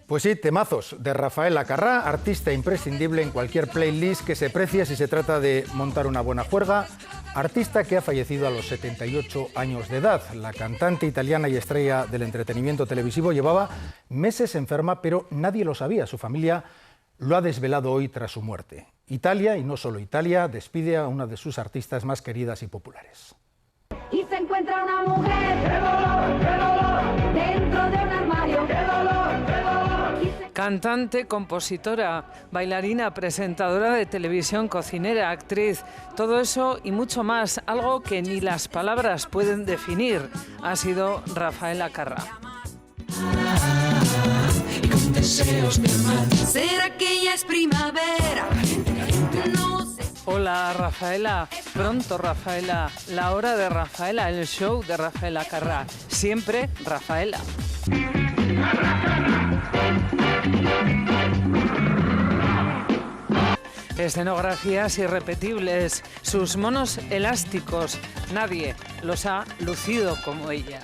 Pues sí, temazos de Rafaela Carrà, artista imprescindible en cualquier playlist que se precie si se trata de montar una buena juerga. Artista que ha fallecido a los 78 años de edad. La cantante italiana y estrella del entretenimiento televisivo llevaba meses enferma, pero nadie lo sabía. Su familia lo ha desvelado hoy tras su muerte. Italia, y no solo Italia, despide a una de sus artistas más queridas y populares. Y se encuentra una mujer, qué dolor, dentro de un armario, qué dolor, qué dolor. Cantante, compositora, bailarina, presentadora de televisión, cocinera, actriz, todo eso y mucho más, algo que ni las palabras pueden definir, ha sido Rafaela Carrà. ¿Será que ya es primavera? No sé. Hola Rafaela, pronto Rafaela, la hora de Rafaela, el show de Rafaela Carrà, siempre Rafaela. Escenografías irrepetibles, sus monos elásticos, nadie los ha lucido como ella.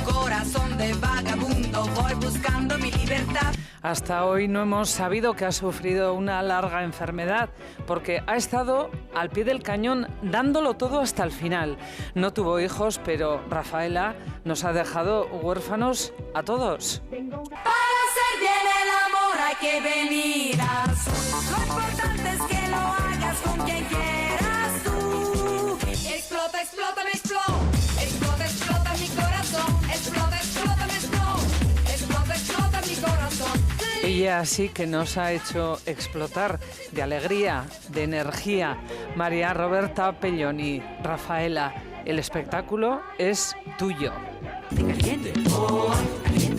Corazón de vagabundo, voy buscando mi libertad. Hasta hoy no hemos sabido que ha sufrido una larga enfermedad, porque ha estado al pie del cañón dándolo todo hasta el final. No tuvo hijos, pero Rafaela nos ha dejado huérfanos a todos. Para hacer bien el amor hay que venir al sur. Lo importante es que lo hagas con quien quieras tú. Explota, explota, me explota. Explota, explota mi corazón. Explota, explota, me explota. Explota, explota mi corazón. Ella sí que nos ha hecho explotar de alegría, de energía. María Roberta Pelloni, Rafaela, el espectáculo es tuyo. Caliente, oh, caliente.